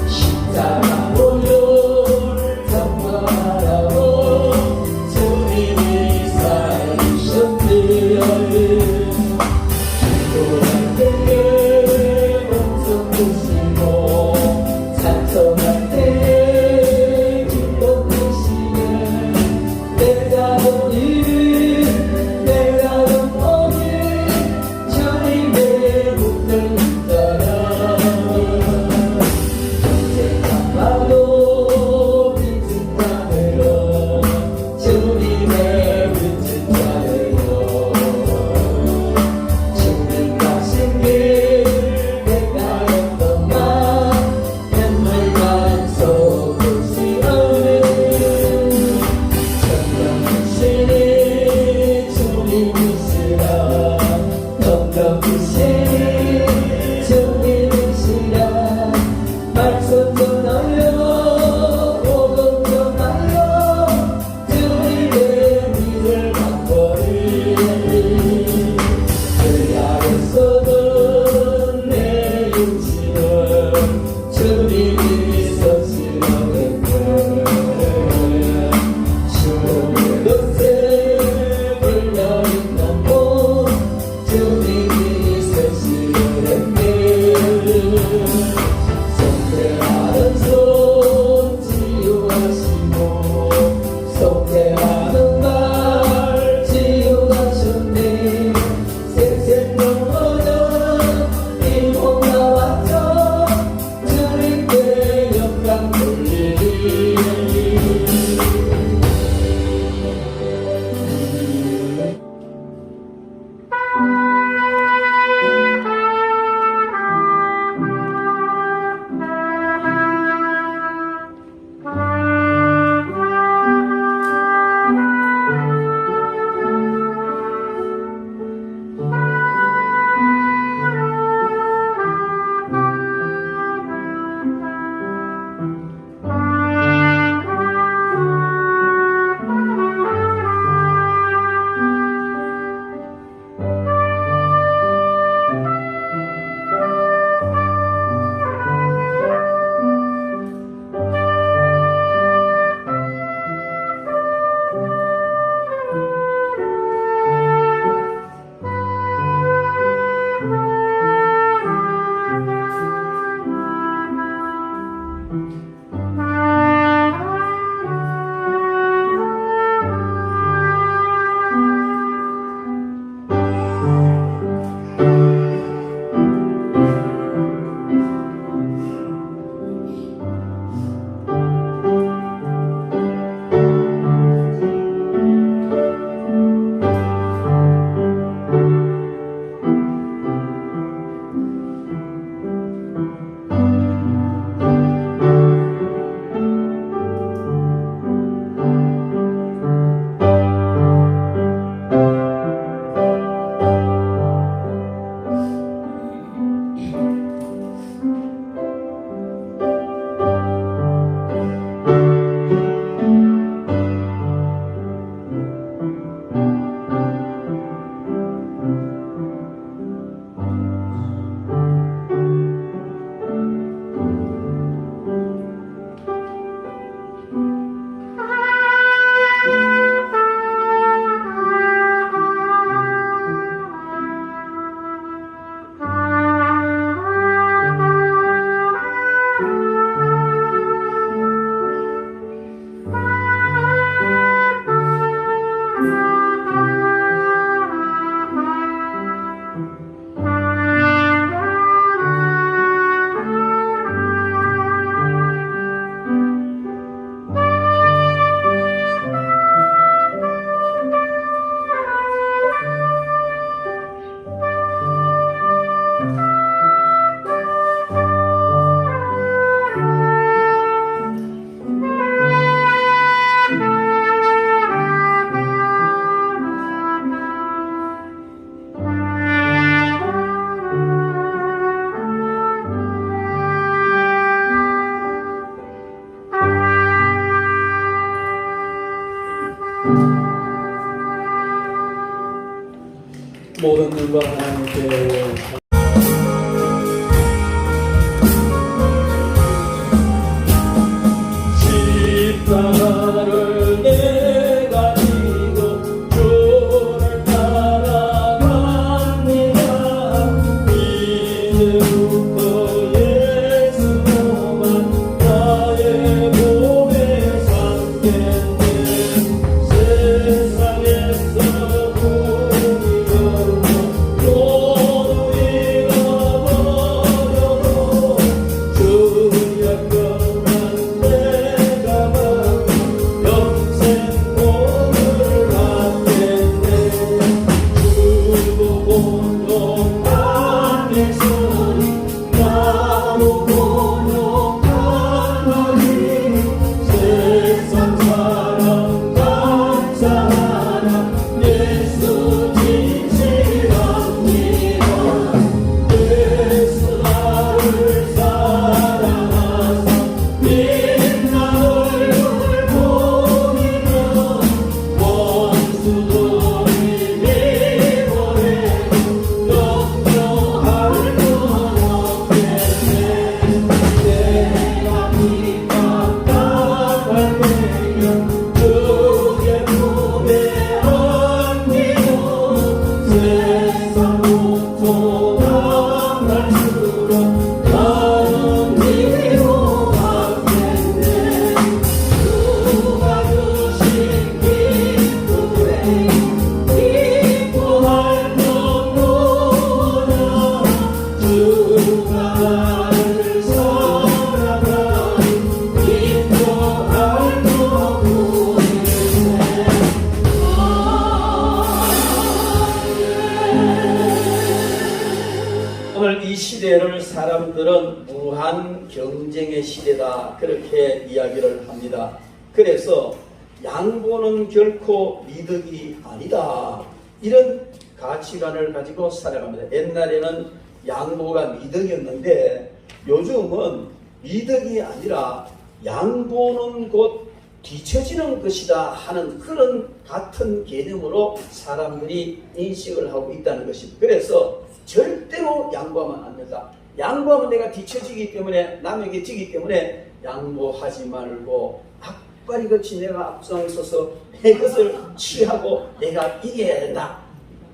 십자가 보혈 정말하고 주님이 모든 영광 하나님께 십자가를 내가 지고 주를 따라갑니다. 이제부터 예수만 나의 몸에 삼겠네. 세상에서 문이 열고 모두 잃어버려도 주의 영광 내가 영생 오늘 받겠네. 주고 공동하는 소리 나무 공동한 하리 세상 사랑 감사하라 예수 진실합니다. 예수 나를 사랑하사 빛난 얼굴 보이며 원수도 미워해 염려할 것 없겠네. 내가 네가 따라갈게요. 주의 품에 안기고 세상 모토 당할수록 나는 미워하겠네. 주가 주신 기쁨에 기뻐할 것보다 주가 나를 사랑하니 기뻐할 것뿐이네. 오늘 이 시대를 사람들은 무한 경쟁의 시대다 그렇게 이야기를 합니다. 그래서 양보는 결코 미덕이 아니다 이런 가치관을 가지고 살아갑니다. 옛날에는 양보가 미덕이었는데 요즘은 미덕이 아니라 양보는 곧 뒤처지는 것이다 하는 그런 같은 개념으로 사람들이 인식을 하고 있다는 것입니다. 그래서 절대로 양보하면 안 된다. 양보하면 내가 뒤처지기 때문에 남에게 지기 때문에 양보하지 말고 악바리같이 내가 앞장서서 내 것을 취하고 내가 이겨야 된다.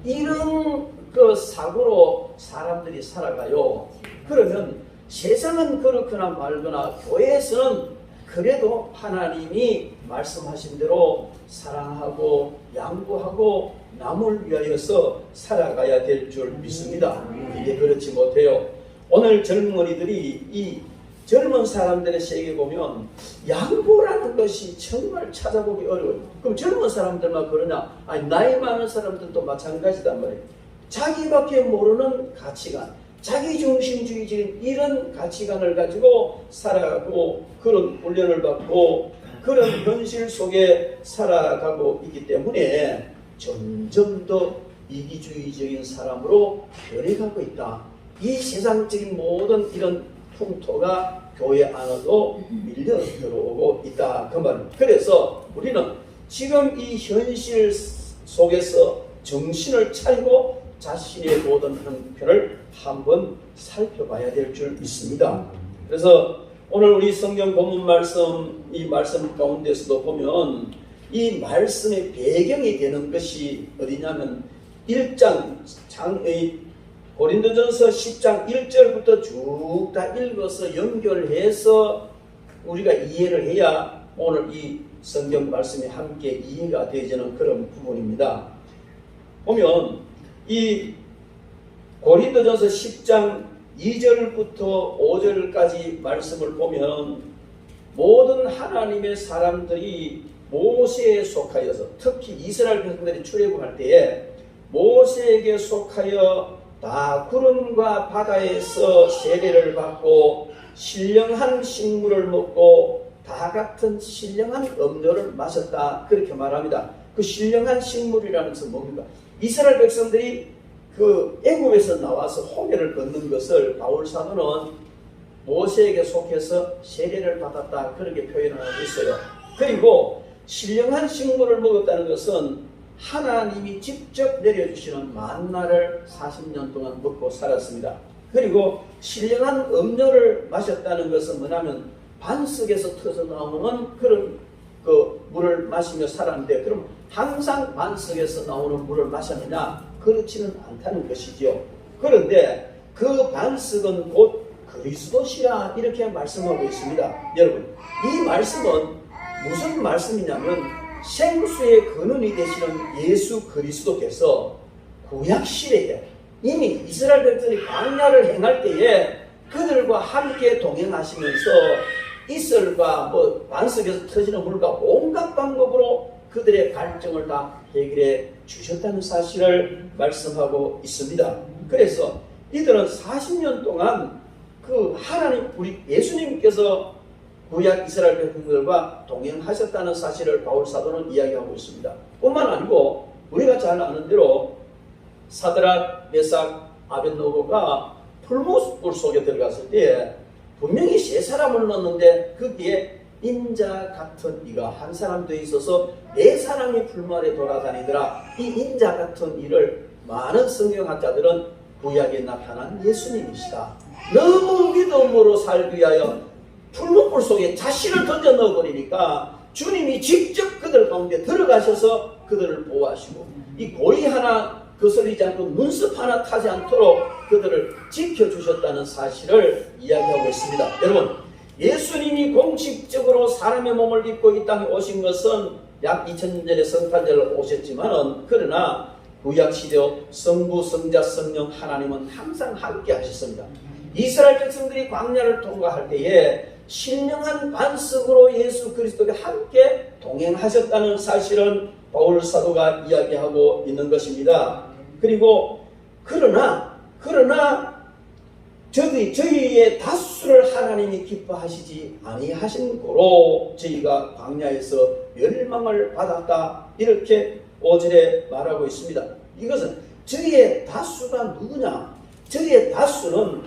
이런 그 사고로 사람들이 살아가요. 그러면 세상은 그렇거나 말거나 교회에서는 그래도 하나님이 말씀하신 대로 사랑하고 양보하고 남을 위하여서 살아가야 될 줄 믿습니다. 이게 그렇지 못해요. 오늘 젊은이들이 이 젊은 사람들의 세계 보면 양보라는 것이 정말 찾아보기 어려워요. 그럼 젊은 사람들만 그러냐? 아니 나이 많은 사람들도 마찬가지단 말이에요. 자기밖에 모르는 가치관, 자기중심주의적인 이런 가치관을 가지고 살아가고 그런 훈련을 받고 그런 현실 속에 살아가고 있기 때문에 점점 더 이기주의적인 사람으로 변해가고 있다. 이 세상적인 모든 이런 풍토가 교회 안으로 밀려 들어오고 있다 그 말입니다. 그래서 우리는 지금 이 현실 속에서 정신을 차리고 자신의 모든 형편을 한번 살펴봐야 될 줄 믿습니다. 그래서 오늘 우리 성경 본문 말씀, 이 말씀 가운데서도 보면 이 말씀의 배경이 되는 것이 어디냐면 1장 고린도전서 10장 1절부터 쭉 다 읽어서 연결해서 우리가 이해를 해야 오늘 이 성경 말씀이 함께 이해가 되지는 그런 부분입니다. 보면 이 고린도전서 10장 2절부터 5절까지 말씀을 보면 모든 하나님의 사람들이 모세에 속하여서 특히 이스라엘 백성들이 출애굽할 때에 모세에게 속하여 다 구름과 바다에서 세례를 받고 신령한 식물을 먹고 다 같은 신령한 음료를 마셨다 그렇게 말합니다. 그 신령한 식물이라는 것은 뭡니까? 이스라엘 백성들이 그 애굽에서 나와서 홍해를 걷는 것을 바울 사도는 모세에게 속해서 세례를 받았다 그렇게 표현을 하고 있어요. 그리고 신령한 식물을 먹었다는 것은 하나님이 직접 내려주시는 만나를 40년 동안 먹고 살았습니다. 그리고 신령한 음료를 마셨다는 것은 뭐냐면 반석에서 터져 나오는 그런 그 물을 마시며 살았는데, 그럼 항상 반석에서 나오는 물을 마셨느냐? 그렇지는 않다는 것이죠. 그런데 그 반석은 곧 그리스도시라 이렇게 말씀하고 있습니다. 여러분, 이 말씀은 무슨 말씀이냐면 생수의 근원이 되시는 예수 그리스도께서 구약 시대에 이미 이스라엘 백성이 광야를 행할 때에 그들과 함께 동행하시면서 이슬과 반석에서 터지는 물과 온갖 방법으로 그들의 갈증을 다 해결해 주셨다는 사실을 말씀하고 있습니다. 그래서 이들은 40년 동안 그 하나님, 우리 예수님께서 구약 이스라엘 백성들과 동행하셨다는 사실을 바울 사도는 이야기하고 있습니다. 뿐만 아니고 우리가 잘 아는 대로 사드락, 메삭, 아벳노고가 풀무불 속에 들어갔을 때 분명히 세 사람을 넣었는데 거기에 인자 같은 이가 한 사람 더 있어서 네 사람이 풀무에 돌아다니더라. 이 인자 같은 이를 많은 성경학자들은 구약에 나타난 예수님이시다. 너무 믿음으로 살기 위하여 풀무불 속에 자신을 던져 넣어버리니까 주님이 직접 그들 가운데 들어가셔서 그들을 보호하시고 이 고의 하나 거슬리지 않고 눈썹 하나 타지 않도록 그들을 지켜주셨다는 사실을 이야기하고 있습니다. 여러분, 예수님이 공식적으로 사람의 몸을 입고 이 땅에 오신 것은 약 2000년 전에 성탄절을 오셨지만은, 그러나 구약시대 성부, 성자, 성령 하나님은 항상 함께 하셨습니다. 이스라엘 백성들이 광야를 통과할 때에 신령한 반석으로 예수 그리스도가 함께 동행하셨다는 사실은 바울 사도가 이야기하고 있는 것입니다. 그리고 그러나 저희의 다수를 하나님이 기뻐하시지 아니하신 고로 저희가 광야에서 멸망을 받았다, 이렇게 5절에 말하고 있습니다. 이것은 저희의 다수가 누구냐? 저희의 다수는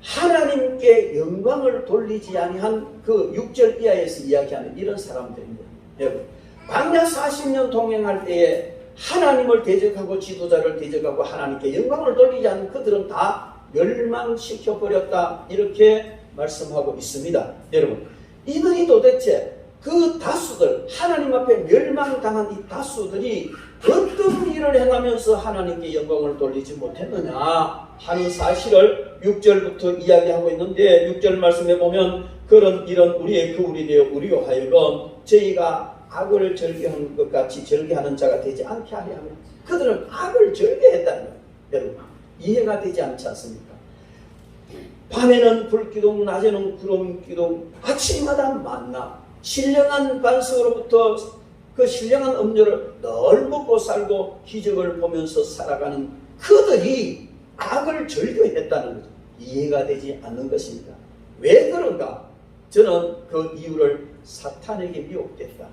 하나님께 영광을 돌리지 아니한 그 6절 이하에서 이야기하는 이런 사람들입니다. 여러분, 광야 40년 동행할 때에 하나님을 대적하고 지도자를 대적하고 하나님께 영광을 돌리지 않는 그들은 다 멸망시켜버렸다, 이렇게 말씀하고 있습니다. 여러분, 이들이 도대체 그 다수들, 하나님 앞에 멸망당한 이 다수들이 어떤 일을 행하면서 하나님께 영광을 돌리지 못했느냐 하는 사실을 6절부터 이야기하고 있는데, 6절 말씀에 보면 그런 이런 우리의 그울이 되어 우리로 하여금 저희가 악을 절개하는 것 같이 절개하는 자가 되지 않게 하려 하면, 그들은 악을 절개했다는 거예요. 여러분, 이해가 되지 않지 않습니까? 밤에는 불기둥, 낮에는 구름기둥, 아침마다 만나 신령한 반석으로부터 그 신령한 음료를 늘 먹고 살고 기적을 보면서 살아가는 그들이 악을 절개했다는 거죠. 이해가 되지 않는 것입니다. 왜 그런가? 저는 그 이유를 사탄에게 미혹됐다.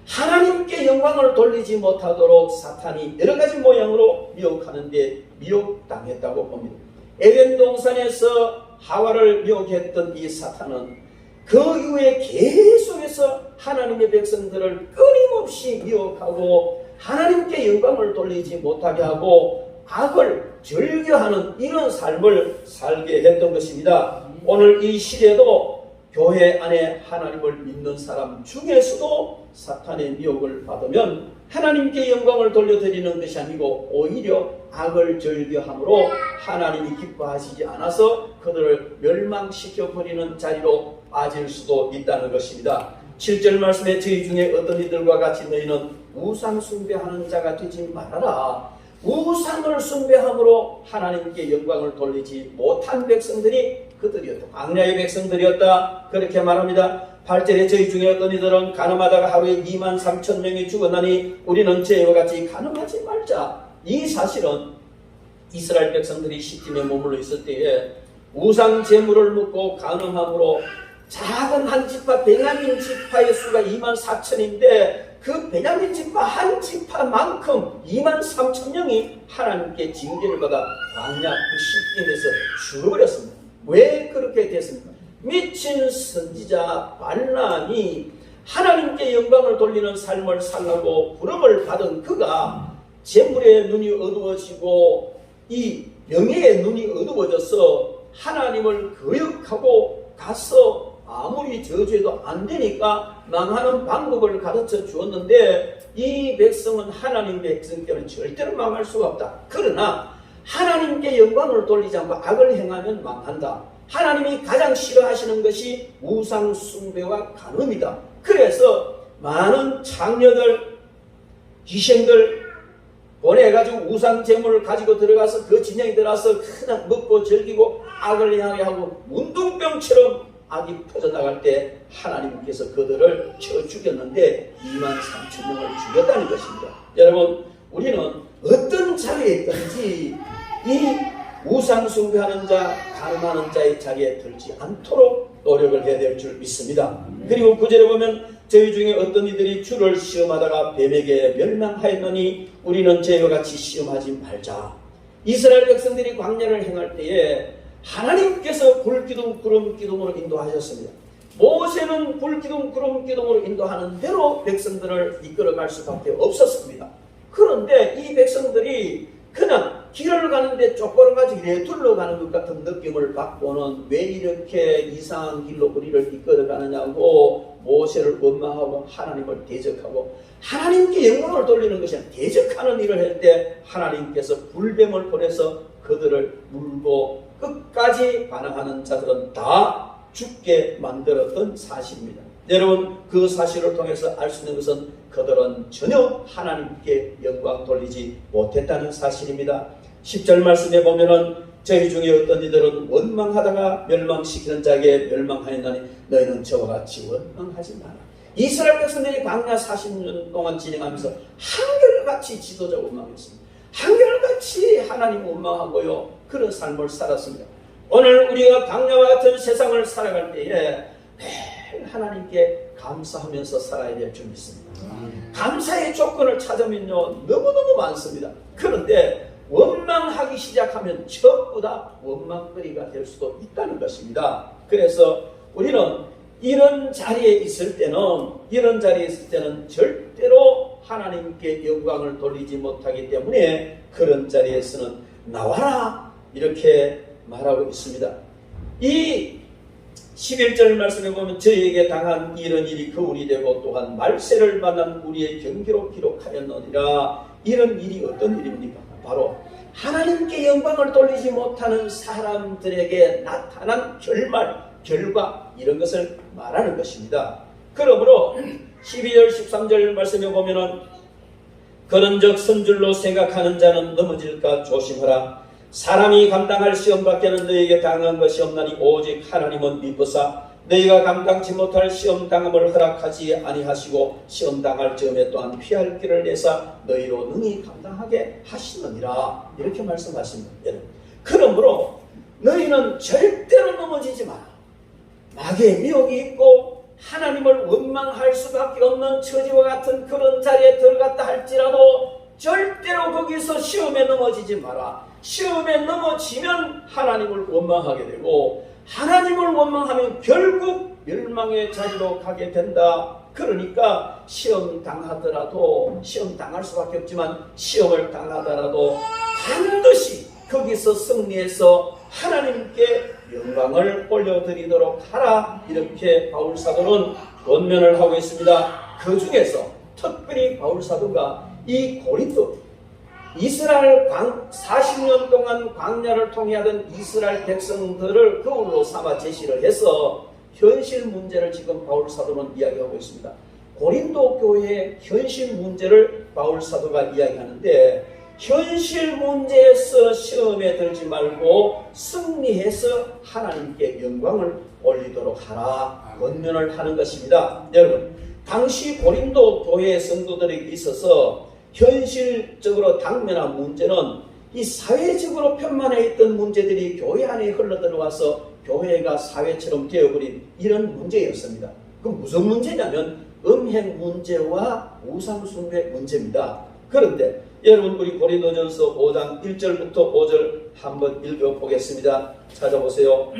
하나님께 영광을 돌리지 못하도록 사탄이 여러 가지 모양으로 미혹하는데 미혹당했다고 봅니다. 에덴 동산에서 하와를 미혹했던 이 사탄은 그 이후에 계속해서 하나님의 백성들을 끊임없이 미혹하고 하나님께 영광을 돌리지 못하게 하고 악을 절개하는 이런 삶을 살게 했던 것입니다. 오늘 이 시대도 교회 안에 하나님을 믿는 사람 중에서도 사탄의 미혹을 받으면 하나님께 영광을 돌려드리는 것이 아니고 오히려 악을 절개함으로 하나님이 기뻐하시지 않아서 그들을 멸망시켜버리는 자리로 빠질 수도 있다는 것입니다. 7절 말씀에 저희 중에 어떤 이들과 같이 너희는 우상 숭배하는 자가 되지 말아라. 우상을 숭배함으로 하나님께 영광을 돌리지 못한 백성들이 그들이었다. 광야의 백성들이었다. 그렇게 말합니다. 8절에 저희 중에 어떤 이들은 가늠하다가 하루에 23,000명이 죽었나니 우리는 저희와 같이 가늠하지 말자. 이 사실은 이스라엘 백성들이 시팀에 머물러 있을 때에 우상 제물을 먹고 가늠함으로 작은 한 지파 베냐민 지파의 수가 24,000인데 그 베냐민 지파 한 지파만큼 23,000명이 하나님께 징계를 받아 광야 그 시팀에서 죽어버렸습니다. 왜 그렇게 됐습니까? 미친 선지자 발람이 하나님께 영광을 돌리는 삶을 살라고 부름을 받은 그가 재물의 눈이 어두워지고 이 명예의 눈이 어두워져서 하나님을 거역하고 가서 아무리 저주해도 안 되니까 망하는 방법을 가르쳐 주었는데, 이 백성은 하나님 백성께는 절대로 망할 수가 없다. 그러나 하나님께 영광을 돌리지 않고 악을 행하면 망한다. 하나님이 가장 싫어하시는 것이 우상 숭배와 간음이다. 그래서 많은 장녀들, 기생들 보내가지고 우상 제물을 가지고 들어가서 그 진영에 들어가서 그냥 먹고 즐기고 악을 행하게 하고 문둥병처럼 악이 퍼져나갈 때 하나님께서 그들을 쳐 죽였는데 23,000명을 죽였다는 것입니다. 여러분, 우리는 어떤 자리에 있든지 이 우상 숭배하는 자, 간음하는 자의 자리에 들지 않도록 노력을 해야 될 줄 믿습니다. 그리고 9절에 보면 저희 중에 어떤 이들이 주를 시험하다가 뱀에게 멸망하였느니 우리는 저희와 같이 시험하지 말자. 이스라엘 백성들이 광야를 행할 때에 하나님께서 불기둥 구름기둥으로 인도하셨습니다. 모세는 불기둥 구름기둥으로 인도하는 대로 백성들을 이끌어갈 수밖에 없었습니다. 그런데 이 백성들이 그냥 길을 가는데 쫓겨나가지고 이래 둘러가는 것 같은 느낌을 받고는 왜 이렇게 이상한 길로 우리를 이끌어가느냐고 모세를 원망하고 하나님을 대적하고, 하나님께 영광을 돌리는 것이 아니라 대적하는 일을 할 때 하나님께서 불뱀을 보내서 그들을 물고 끝까지 반항하는 자들은 다 죽게 만들었던 사실입니다. 여러분, 그 사실을 통해서 알 수 있는 것은 그들은 전혀 하나님께 영광 돌리지 못했다는 사실입니다. 10절 말씀에 보면은 저희 중에 어떤 이들은 원망하다가 멸망시키는 자에게 멸망하였나니 너희는 저와 같이 원망하지 마라. 이스라엘 백성들이 광야 40년 동안 진행하면서 한결같이 지도자 원망했습니다. 한결같이 하나님 원망하고요, 그런 삶을 살았습니다. 오늘 우리가 광야와 같은 세상을 살아갈 때에 매일 하나님께 감사하면서 살아야 될 줄 믿습니다. 감사의 조건을 찾으면요 너무너무 많습니다. 그런데 원망하기 시작하면 전부 다 원망거리가 될 수도 있다는 것입니다. 그래서 우리는 이런 자리에 있을 때는 절대로 하나님께 영광을 돌리지 못하기 때문에 그런 자리에서는 나와라 이렇게 말하고 있습니다. 이 11절 말씀에 보면 저희에게 당한 이런 일이 거울이 되고 또한 말세를 만난 우리의 경기로 기록하였느니라. 이런 일이 어떤 일입니까? 바로 하나님께 영광을 돌리지 못하는 사람들에게 나타난 결과 이런 것을 말하는 것입니다. 그러므로 12절 13절 말씀에 보면은 그런즉 선줄로 생각하는 자는 넘어질까 조심하라. 사람이 감당할 시험 밖에는 너희에게 당한 것이 없나니 오직 하나님은 미쁘사 너희가 감당치 못할 시험 당함을 허락하지 아니하시고 시험 당할 즈음에 또한 피할 길을 내사 너희로 능히 감당하게 하시느니라. 이렇게 말씀하십니다. 여러분, 그러므로 너희는 절대로 넘어지지 마라. 마귀의 미혹이 있고 하나님을 원망할 수밖에 없는 처지와 같은 그런 자리에 들어갔다 할지라도 절대로 거기서 시험에 넘어지지 마라. 시험에 넘어지면 하나님을 원망하게 되고 하나님을 원망하면 결국 멸망의 자리로 가게 된다. 그러니까 시험 당하더라도, 시험 당할 수밖에 없지만 시험을 당하더라도 반드시 거기서 승리해서 하나님께 영광을 올려드리도록 하라. 이렇게 바울사도는 권면을 하고 있습니다. 그 중에서 특별히 바울사도가 이 고린도 이스라엘 40년 동안 광야를 통해하던 이스라엘 백성들을 거울로 삼아 제시를 해서 현실 문제를 지금 바울사도는 이야기하고 있습니다. 고린도 교회의 현실 문제를 바울사도가 이야기하는데, 현실 문제에서 시험에 들지 말고 승리해서 하나님께 영광을 올리도록 하라 권면을 하는 것입니다. 여러분, 당시 고린도 교회 성도들에게 있어서 현실적으로 당면한 문제는 이 사회적으로 편만해 있던 문제들이 교회 안에 흘러들어와서 교회가 사회처럼 되어버린 이런 문제였습니다. 그럼 무슨 문제냐면 음행 문제와 우상숭배 문제입니다. 그런데 여러분, 우리 고린도전서 5장 1절부터 5절 한번 읽어보겠습니다. 찾아보세요.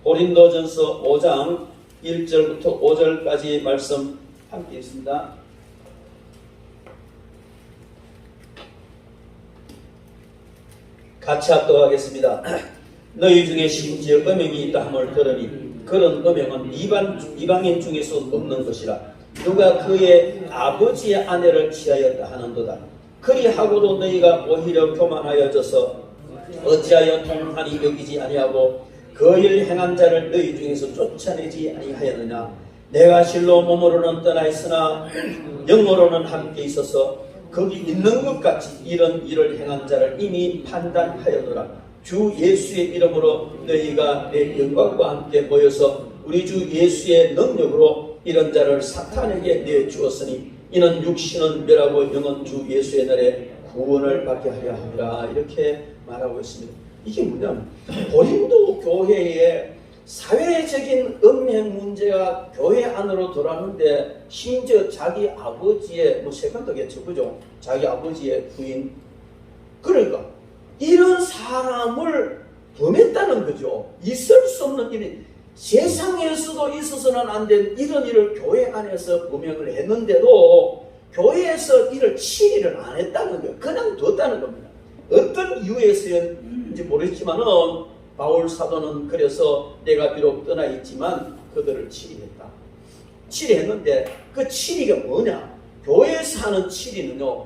고린도전서 5장 1절부터 5절까지 말씀 함께 있습니다. 같이 합독하겠습니다. 너희 중에 심지어 음행이 있다 함을 들으니 그런 음행은 이방인 중에서 없는 것이라. 누가 그의 아버지의 아내를 취하였다 하는도다. 그리하고도 너희가 오히려 교만하여져서 어찌하여 통한이 여기지 아니하고 그 일 행한 자를 너희 중에서 쫓아내지 아니하였느냐. 내가 실로 몸으로는 떠나 있으나 영으로는 함께 있어서 거기 있는 것 같이 이런 일을 행한 자를 이미 판단하였노라. 주 예수의 이름으로 너희가 내 영광과 함께 모여서 우리 주 예수의 능력으로 이런 자를 사탄에게 내주었으니 이는 육신은 멸하고 영은 주 예수의 날에 구원을 받게 하려 함이라. 이렇게 말하고 있습니다. 이게 뭐냐면 고린도 교회에 사회적인 음행 문제가 교회 안으로 들어왔는데 심지어 자기 아버지의 세컨드겠죠, 그죠? 자기 아버지의 부인. 그러니까 이런 사람을 범했다는 거죠. 있을 수 없는 일이, 세상에서도 있어서는 안 된 이런 일을 교회 안에서 범행을 했는데도 교회에서 이를 치리를 안 했다는 거예요. 그냥 뒀다는 겁니다. 어떤 이유에서인지 모르겠지만은 바울 사도는 그래서 내가 비록 떠나 있지만 그들을 치리했다. 치리했는데 그 치리가 뭐냐? 교회에서 하는 치리는요,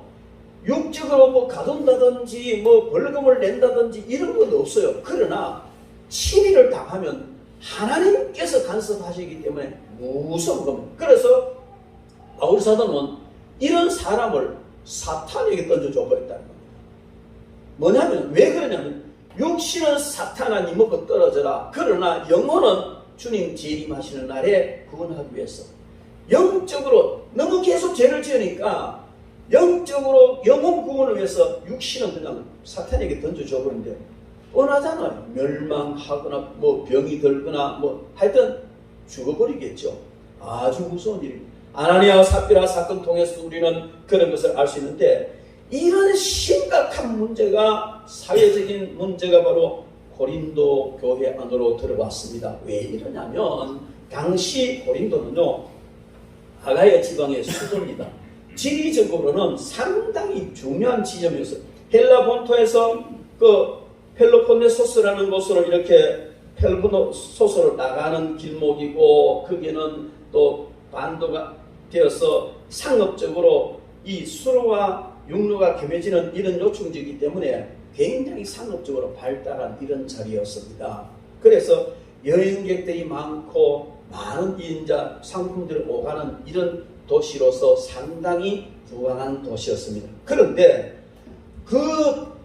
육적으로 가둔다든지 벌금을 낸다든지 이런 건 없어요. 그러나 치리를 당하면 하나님께서 간섭하시기 때문에 무서운 겁니다. 그래서 바울 사도는 이런 사람을 사탄에게 던져줘 버렸다는 겁니다. 뭐냐면, 왜 그러냐면 육신은 사탄아 니 먹고 떨어져라. 그러나 영혼은 주님 재림하시는 날에 구원하기 위해서, 영적으로 너무 계속 죄를 지으니까 영적으로 영혼 구원을 위해서 육신은 그냥 사탄에게 던져줘 버리는데 뻔하잖아요. 멸망하거나 병이 들거나 하여튼 죽어버리겠죠. 아주 무서운 일입니다. 아나니아와 삽비라 사건 통해서 우리는 그런 것을 알 수 있는데, 이런 심각한 문제가, 사회적인 문제가 바로 고린도 교회 안으로 들어왔습니다. 왜 이러냐면 당시 고린도는요, 아가야 지방의 수도입니다. 지리적으로는 상당히 중요한 지점이었어요. 헬라 본토에서 그 펠로폰네소스라는 곳으로 이렇게 펠로폰네소스로 나가는 길목이고, 거기는 또 반도가 되어서 상업적으로 이 수로와 육로가 겸해지는 이런 요충지이기 때문에 굉장히 상업적으로 발달한 이런 자리였습니다. 그래서 여행객들이 많고 많은 인자 상품들을 오가는 이런 도시로서 상당히 부강한 도시였습니다. 그런데 그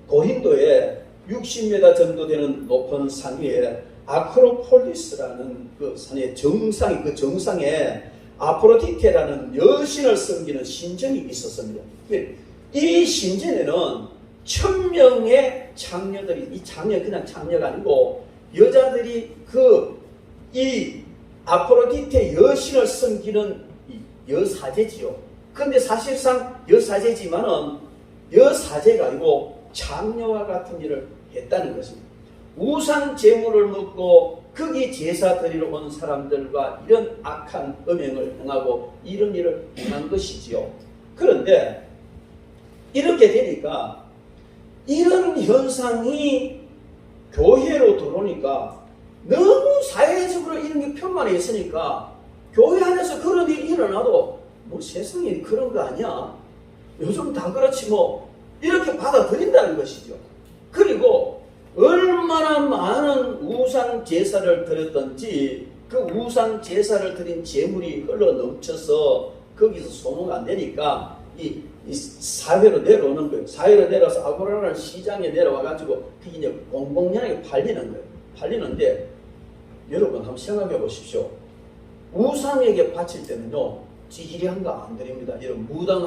고린도에 60m 정도 되는 높은 산 위에 아크로폴리스라는 그 산의 정상이, 그 정상에 아프로디테라는 여신을 섬기는 신전이 있었습니다. 이 신전에는 1000명의 장녀들이, 이 장녀 그냥 장녀가 아니고 여자들이 이 아프로디테 여신을 섬기는 여사제지요. 근데 사실상 여사제지만은 여사제가 아니고 장녀와 같은 일을 했다는 것입니다. 우상 제물을 먹고 거기 제사 드리러 온 사람들과 이런 악한 음행을 행하고 이런 일을 행한 것이지요. 그런데 이렇게 되니까 이런 현상이 교회로 들어오니까 너무 사회적으로 이런 게 편만해 있으니까 교회 안에서 그런 일이 일어나도 세상에 그런 거 아니야, 요즘 다 그렇지 이렇게 받아들인다는 것이죠. 그리고 얼마나 많은 우상 제사를 드렸던지 그 우상 제사를 드린 제물이 흘러 넘쳐서 거기서 소모가 안 되니까 이 사회로 내려오는 거예요. 사회로 내려와서 아고라라는 시장에 내려와가지고 그게 이제 공공연하게 팔리는 거예요. 팔리는데 여러분 한번 생각해 보십시오. 우상에게 바칠 때는요, 지리한가 안 드립니다. 이런 무당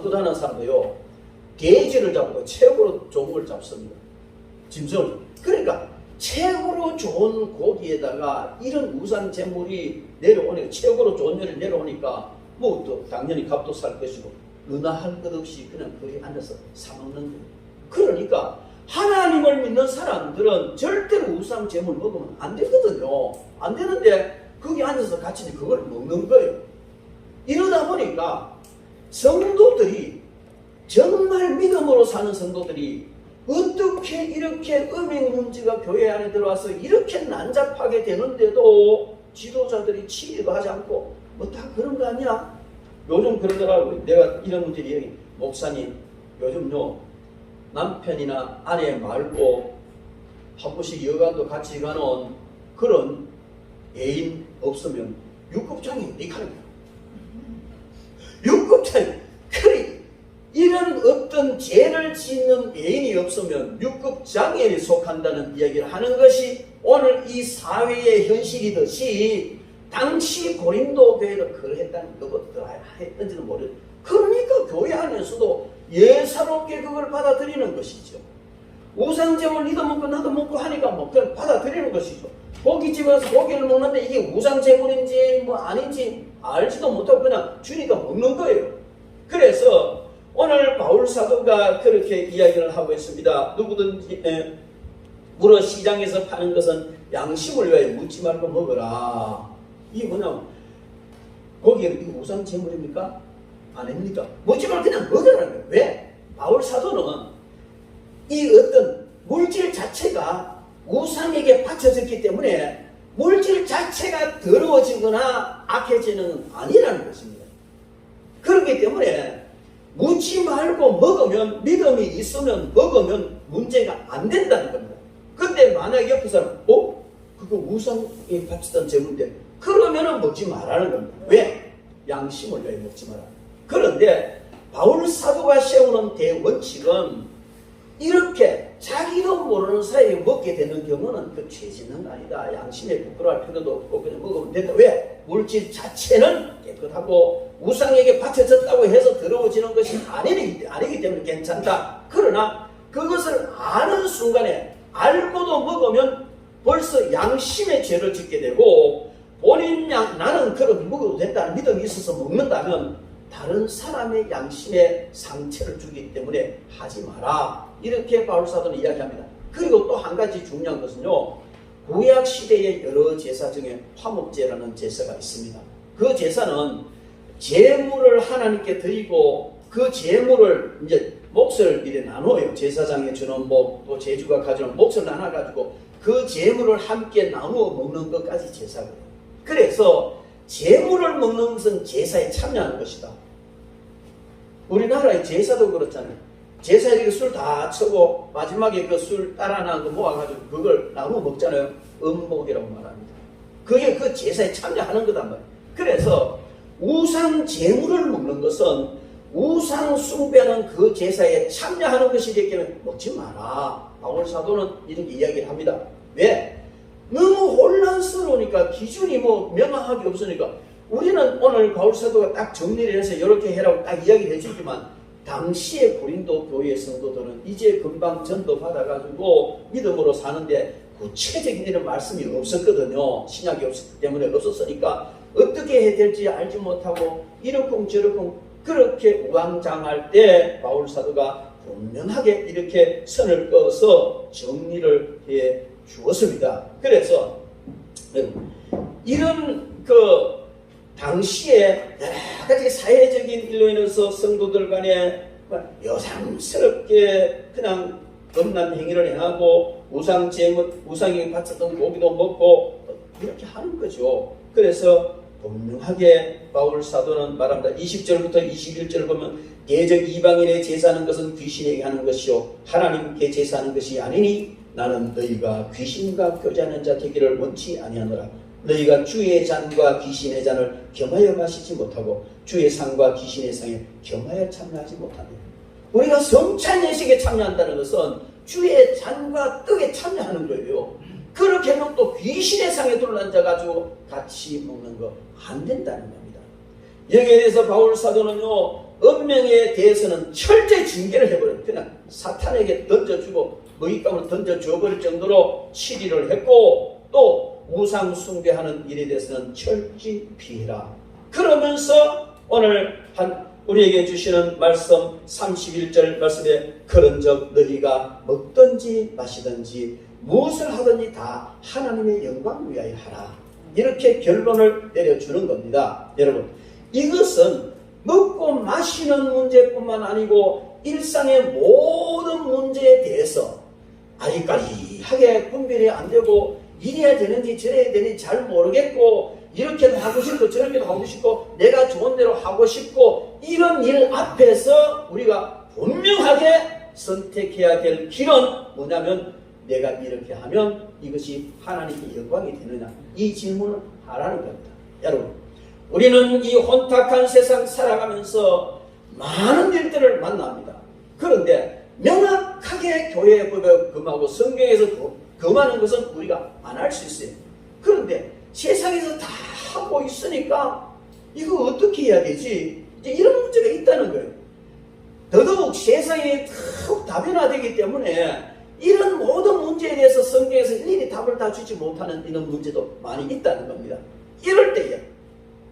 끝하는 사람도요, 돼지를 잡고 최고로 좋은 걸 잡습니다. 짐승을. 그러니까 최고로 좋은 고기에다가 이런 우상 제물이 내려오니까, 최고로 좋은 요리 내려오니까 또 당연히 값도 살 것이고 은하할 것 없이 그냥 거기 앉아서 사먹는 거예요. 그러니까 하나님을 믿는 사람들은 절대로 우상 제물 먹으면 안 되거든요. 안 되는데 거기 앉아서 같이 그걸 먹는 거예요. 이러다 보니까 성도들이, 정말 믿음으로 사는 성도들이 이렇게 음행 문제가 교회 안에 들어와서 이렇게 난잡하게 되는데도 지도자들이 치료도 하지 않고 뭐 다 그런 거 아니야? 요즘 그러더라고요. 내가 이런 문제 얘기, 목사님 요즘요 남편이나 아내 말고 한 번씩 여관도 같이 가는 그런 애인 없으면 6급장애 니카는 거야. 6급장애. 그래 이런 어떤 죄를 짓는 애인이 없으면 6급 장애에 속한다는 이야기를 하는 것이 오늘 이 사회의 현실이듯이 당시 고린도 교회도 그러했다는 것도 했던지는 모르겠어요. 그러니까 교회 안에서도 예사롭게 그걸 받아들이는 것이죠. 우상제물 니도 먹고 나도 먹고 하니까 뭐 그걸 받아들이는 것이죠. 고깃집에 가서 고기를 먹는데 이게 우상제물인지 뭐 아닌지 알지도 못하고 그냥 주니까 먹는 거예요. 그래서 오늘 바울 사도가 그렇게 이야기를 하고 있습니다. 누구든지 물어 시장에서 파는 것은 양심을 위하여 묻지 말고 먹어라. 이게 뭐냐면 거기에 이거 우상 제물입니까? 아닙니까? 묻지 말고 그냥 먹으라는 거예요. 왜? 바울 사도는 이 어떤 물질 자체가 우상에게 바쳐졌기 때문에 물질 자체가 더러워지거나 악해지는 건 아니라는 것입니다. 그렇기 때문에 묻지 말고 먹으면 믿음이 있으면 먹으면 문제가 안 된다는 겁니다. 근데 만약에 옆에 사람 그거 우상에 바치던 제물인데 그러면은 먹지 말라는 겁니다. 왜? 양심을 위해 먹지 마라. 그런데 바울 사도가 세우는 대원칙은 이렇게 자기도 모르는 사이에 먹게 되는 경우는 그 죄 짓는 거 아니다. 양심에 부끄러워할 필요도 없고 그냥 먹으면 된다. 왜? 물질 자체는 깨끗하고 우상에게 바쳐졌다고 해서 더러워지는 것이 아니기 때문에 괜찮다. 그러나 그것을 아는 순간에 알고도 먹으면 벌써 양심의 죄를 짓게 되고 본인 나는 그렇게 먹어도 된다는 믿음이 있어서 먹는다면 다른 사람의 양심에 상처를 주기 때문에 하지 마라. 이렇게 바울 사도는 이야기합니다. 그리고 또 한 가지 중요한 것은요. 구약 시대의 여러 제사 중에 화목제라는 제사가 있습니다. 그 제사는 제물을 하나님께 드리고 그 제물을 이제 몫을 이래 나눠요. 제사장에 주는 목, 또 제주가 가져오는 몫을 나눠가지고 그 제물을 함께 나누어 먹는 것까지 제사거든요. 그래서 제물을 먹는 것은 제사에 참여하는 것이다. 우리나라의 제사도 그렇잖아요. 제사에 이렇게 술 다 쳐고 마지막에 그 술 따라난 거 모아가지고 그걸 나누어 먹잖아요. 음목이라고 말합니다. 그게 그 제사에 참여하는 거단 말이에요. 그래서 우상 제물을 먹는 것은 우상 숭배하는 그 제사에 참여하는 것이기 때문에 먹지 마라. 바울 사도는 이렇게 이야기를 합니다. 왜? 너무 혼란스러우니까 기준이 명확하게 없으니까 우리는 오늘 바울 사도가 딱 정리를 해서 이렇게 해라고 딱 이야기를 해주지만 당시의 고린도 교회의 성도들은 이제 금방 전도 받아가지고 믿음으로 사는데 구체적인 이런 말씀이 없었거든요. 신약이 없었기 때문에 없었으니까 어떻게 해야 될지 알지 못하고 이러쿵 저러쿵 그렇게 우왕장할 때 바울 사도가 분명하게 이렇게 선을 그어서 정리를 해 주었습니다. 그래서 이런 당시에 여러 가지 사회적인 일로 인해서 성도들 간에 여상스럽게 그냥 음란 행위를 행하고 우상에 바쳤던 고기도 먹고 이렇게 하는 거죠. 그래서 분명하게 바울 사도는 말합니다. 20절부터 21절을 보면 대적 이방인의 제사하는 것은 귀신에게 하는 것이요 하나님께 제사하는 것이 아니니 나는 너희가 귀신과 교제하는 자 되기를 원치 아니하노라. 너희가 주의 잔과 귀신의 잔을 겸하여 마시지 못하고 주의 상과 귀신의 상에 겸하여 참여하지 못하느라. 우리가 성찬 예식에 참여한다는 것은 주의 잔과 떡에 참여하는 거예요. 그렇게 하면 또 귀신의 상에 둘러앉아가지고 같이 먹는 거 안 된다는 겁니다. 여기에 대해서 바울 사도는요, 음명에 대해서는 철저히 징계를 해버려요. 그냥 사탄에게 던져주고 먹잇감을 던져줘버릴 정도로 치리를 했고 또 우상 숭배하는 일에 대해서는 철저히 피해라. 그러면서 오늘 우리에게 주시는 말씀 31절 말씀에 그런즉 너희가 먹든지 마시든지 무엇을 하든지 다 하나님의 영광을 위하여 하라. 이렇게 결론을 내려주는 겁니다. 여러분, 이것은 먹고 마시는 문제뿐만 아니고 일상의 모든 문제에 대해서 아리까리하게 분별이 안 되고 이래야 되는지 저래야 되는지 잘 모르겠고 이렇게도 하고 싶고 저렇게도 하고 싶고 내가 좋은 대로 하고 싶고 이런 일 앞에서 우리가 분명하게 선택해야 될 길은 뭐냐면 내가 이렇게 하면 이것이 하나님께 영광이 되느냐 이 질문을 하라는 겁니다. 여러분 우리는 이 혼탁한 세상 살아가면서 많은 일들을 만납니다. 그런데 명확하게 교회의 법에 금하고 성경에서 금하는 것은 우리가 안 할 수 있어요. 그런데 세상에서 다 하고 있으니까 이거 어떻게 해야 되지? 이제 이런 문제가 있다는 거예요. 더더욱 세상이 더 다변화되기 때문에 이런 모든 문제에 대해서 성경에서 일일이 답을 다 주지 못하는 이런 문제도 많이 있다는 겁니다. 이럴 때에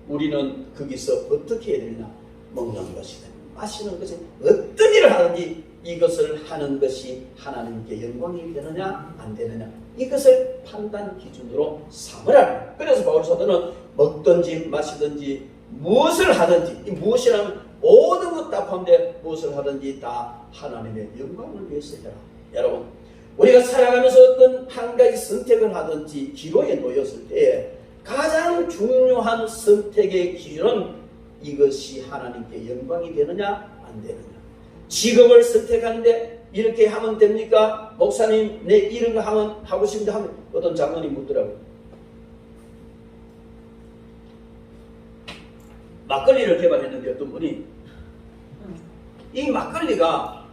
우리는 거기서 어떻게 해야 되느냐? 먹는 것이든 마시는 것이든 어떤 일을 하든지 이것을 하는 것이 하나님께 영광이 되느냐 안 되느냐 이것을 판단 기준으로 삼으라. 그래서 바울 사도는 먹든지 마시든지 무엇을 하든지 이 무엇이라면 모든 것 다 포함되어 무엇을 하든지 다 하나님의 영광을 위해서 해라. 여러분 우리가 살아가면서 어떤 한 가지 선택을 하든지 기로에 놓였을 때 가장 중요한 선택의 기준은 이것이 하나님께 영광이 되느냐 안 되느냐. 직업을 선택하는데 이렇게 하면 됩니까? 목사님 내 이런 거 하면 하고 싶은데 하면 어떤 장로님 묻더라고요. 막걸리를 개발했는데 어떤 분이 이 막걸리가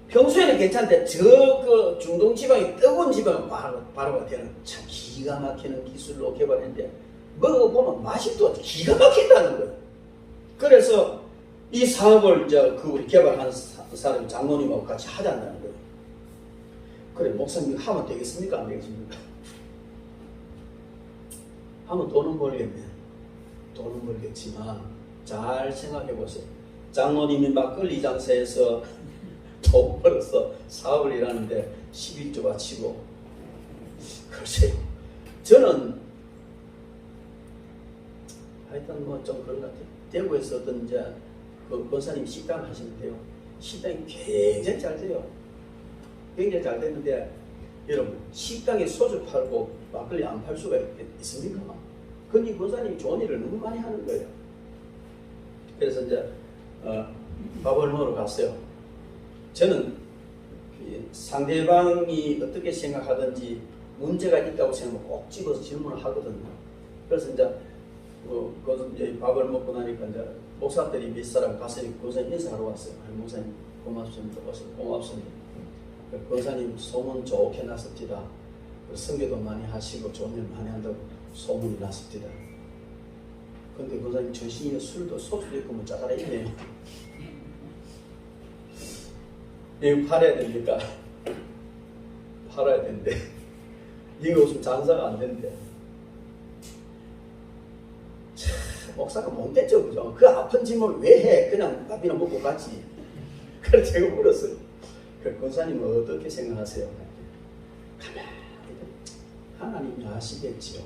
평소에는 괜찮은데 그 중동 지방이 뜨거운 지방은 바로가 되는 참 기가 막히는 기술로 개발했는데 먹어보면 맛이 또 기가 막힌다는 거예요. 그래서 이 사업을 이제 그 우리 개발하는 사람이 장로님하고 같이 하자는 거예요. 그래 목사님 하면 되겠습니까? 안 되겠습니까? 하면 돈은 벌겠네. 돈은 벌겠지만 잘 생각해 보세요. 장로님이 막걸리 장사에서 돈 벌어서 사업을 일하는데 11조가 치고 글쎄요. 저는 하여튼 뭐 좀 그런 것 같아요. 대구에서 어떤 이제 그 권사님 식당 하시는데요. 식당이 굉장히 잘 돼요. 굉장히 잘 되는데 여러분 식당에 소주 팔고 막걸리 안 팔 수가 있습니까? 그건 이 권사님이 좋은 일을 너무 많이 하는 거예요. 그래서 이제 밥을 먹으러 갔어요. 저는 상대방이 어떻게 생각하든지 문제가 있다고 생각하면 꼭 집어서 질문을 하거든요. 그래서 이제 이제 밥을 먹고 나니까 이제 목사들이 몇 사람 갔으니 권사님 인사하러 왔어요. 목사님 고맙습니다. 고맙습니다. 권사님 소문 좋게 났습니다. 선교도 많이 하시고 좋은 일 많이 한다고 소문이 났습니다. 근데 권사님 전신에 술도 소주도 있고 뭐 짜다라 있네요. 이거 팔아야 됩니까? 팔아야 되는데 이거 없으면 장사가 안 되는데 참 목사가 못됐죠 그죠? 그 아픈 짐을 왜 해? 그냥 밥이나 먹고 가지. 그래서 제가 물었어요. 그 권사님은 어떻게 생각하세요? 가만히 하나님이 아시겠지요.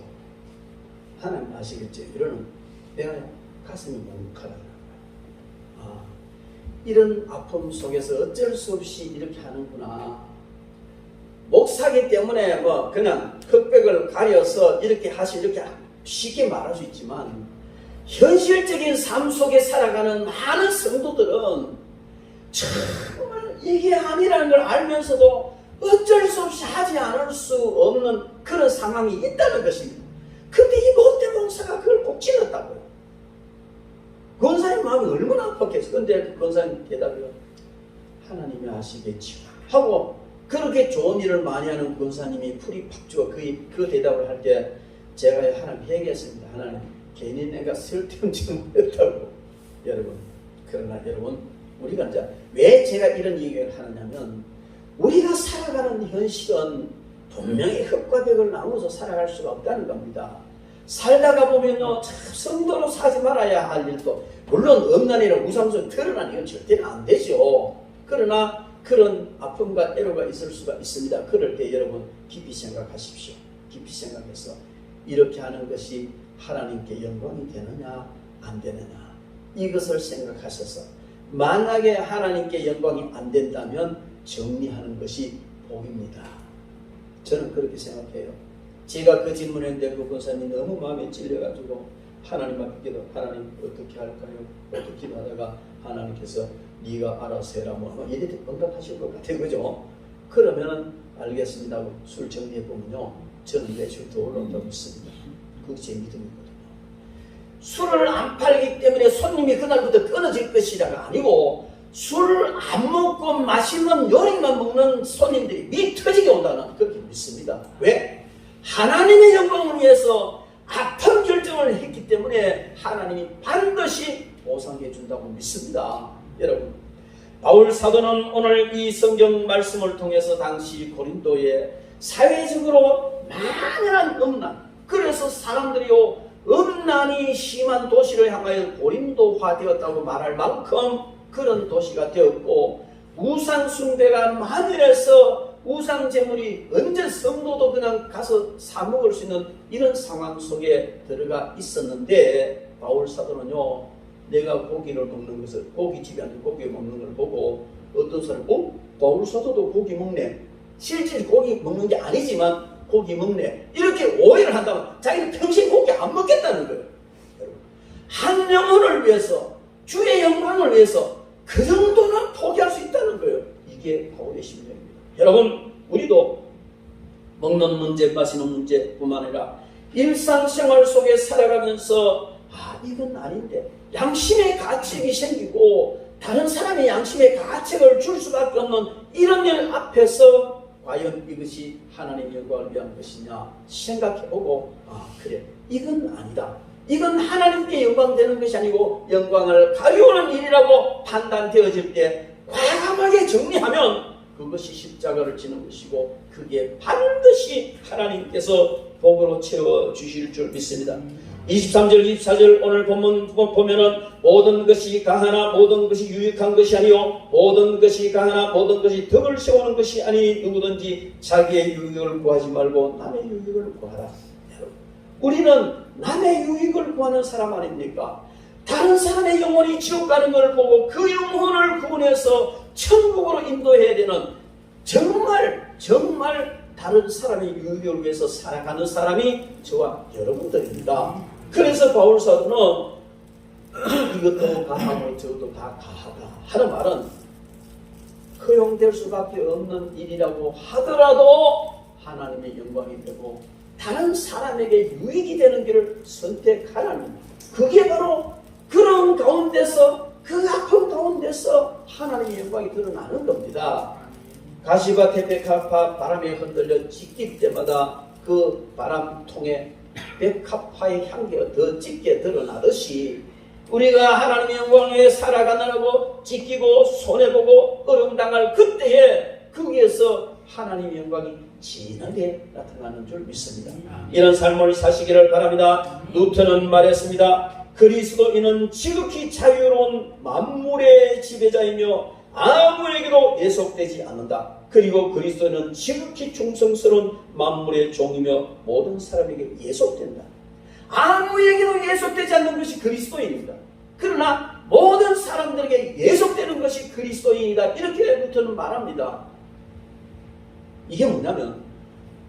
하나님 아시겠지요. 이러는 내가 가슴이 뭉클하더라고요. 이런 아픔 속에서 어쩔 수 없이 이렇게 하는구나. 목사기 때문에 뭐 그냥 흑백을 가려서 이렇게 이렇게 쉽게 말할 수 있지만 현실적인 삶 속에 살아가는 많은 성도들은 정말 이게 아니라는 걸 알면서도 어쩔 수 없이 하지 않을 수 없는 그런 상황이 있다는 것입니다. 근데 이 못된 목사가 그걸 꼭 찔렀다고요. 권사님 마음이 얼마나 아팠겠어. 근데 권사님 대답이요. 하나님이 아시겠지요. 하고 그렇게 좋은 일을 많이 하는 권사님이 풀이 팍 주고 그 대답을 할 때 제가 하나님 회개했습니다. 하나님 괜히 내가 쓸데없이 못했다고. 여러분 그러나 여러분 우리가 이제 왜 제가 이런 얘기를 하느냐면 우리가 살아가는 현실은 분명히 흙과 벽을 나누어서 살아갈 수가 없다는 겁니다. 살다가 보면요 성도로 사지 말아야 할 일도 물론 엄난이나 우상성 드러나는 건 절대로 안 되죠. 그러나 그런 아픔과 애로가 있을 수가 있습니다. 그럴 때 여러분 깊이 생각하십시오. 깊이 생각해서 이렇게 하는 것이 하나님께 영광이 되느냐 안 되느냐 이것을 생각하셔서 만약에 하나님께 영광이 안 된다면 정리하는 것이 복입니다. 저는 그렇게 생각해요. 제가 그 질문했는데 그 권사님이 너무 마음에 찔려가지고 하나님 앞에 기도, 하나님 어떻게 할까요? 어떻게 기도하다가 하나님께서 네가 알아서 해라 뭐 이렇게 응답하실 것 같아요. 그죠? 그러면 알겠습니다 하고 술 정리해보면요, 저는 매출 더 올라온다고 믿습니다. 그게 제 믿음이거든요. 술을 안 팔기 때문에 손님이 그날부터 끊어질 것이라가 아니고, 술을 안 먹고 맛있는 요리만 먹는 손님들이 미 터지게 온다는 그렇게 믿습니다. 왜? 하나님의 영광을 위해서 아픈 결정을 했기 때문에 하나님이 반드시 보상해 준다고 믿습니다. 여러분, 바울 사도는 오늘 이 성경 말씀을 통해서 당시 고린도에 사회적으로 만연한 음란, 그래서 사람들이요 음란이 심한 도시를 향하여 고린도화 되었다고 말할 만큼 그런 도시가 되었고, 우상 숭배가 만연해서 우상 제물이 언제 성도도 그냥 가서 사 먹을 수 있는 이런 상황 속에 들어가 있었는데, 바울 사도는요, 내가 고기를 먹는 것을, 고깃집에 앉아 고기 먹는 걸 보고 어떤 사람이 바울 사도도 고기 먹네, 실제 고기 먹는 게 아니지만 고기 먹네, 이렇게 오해를 한다면 자기는 평생 고기 안 먹겠다는 거예요. 여러분, 한 영혼을 위해서, 주의 영광을 위해서 그 정도는 포기할 수 있다는 거예요. 이게 바울의 심령입니다. 여러분, 우리도 먹는 문제, 마시는 문제뿐만 아니라 일상생활 속에 살아가면서 이건 아닌데 양심의 가책이 생기고 다른 사람의 양심의 가책을 줄 수밖에 없는 이런 일 앞에서 과연 이것이 하나님의 영광을 위한 것이냐 생각해보고, 그래, 이건 아니다, 이건 하나님께 영광되는 것이 아니고 영광을 가져오는 일이라고 판단되어질 때 과감하게 정리하면 그것이 십자가를 지는 것이고, 그게 반드시 하나님께서 복으로 채워주실 줄 믿습니다. 23절 24절 오늘 본문 보면은 모든 것이 가하나 모든 것이 유익한 것이 아니요 모든 것이 가하나 모든 것이 덕을 세우는 것이 아니 누구든지 자기의 유익을 구하지 말고 남의 유익을 구하라. 우리는 남의 유익을 구하는 사람 아닙니까? 다른 사람의 영혼이 지옥 가는 걸 보고 그 영혼을 구원해서 천국으로 인도해야 되는, 정말 다른 사람의 유익을 위해서 살아가는 사람이 저와 여러분들입니다. 그래서 바울 사도는 이것도 가하고 저것도 다 가하다 하는 말은 허용될 수밖에 없는 일이라고 하더라도 하나님의 영광이 되고 다른 사람에게 유익이 되는 길을 선택하라는, 그게 바로 그런 가운데서, 그 아픔 가운데서 하나님의 영광이 드러나는 겁니다. 가시밭의 백합화 바람에 흔들려 찢길 때마다 그 바람통에 백합화의 향기가 더 짙게 드러나듯이 우리가 하나님의 영광 위에 살아가느라고 찢기고 손해보고 어려움당할 그때에 거기에서 하나님의 영광이 진하게 나타나는 줄 믿습니다. 이런 삶을 사시기를 바랍니다. 루터는 말했습니다. 그리스도인은 지극히 자유로운 만물의 지배자이며 아무에게도 예속되지 않는다. 그리고 그리스도는 지극히 충성스러운 만물의 종이며 모든 사람에게 예속된다. 아무에게도 예속되지 않는 것이 그리스도인입니다. 그러나 모든 사람들에게 예속되는 것이 그리스도인이다. 이렇게 루터는 말합니다. 이게 뭐냐면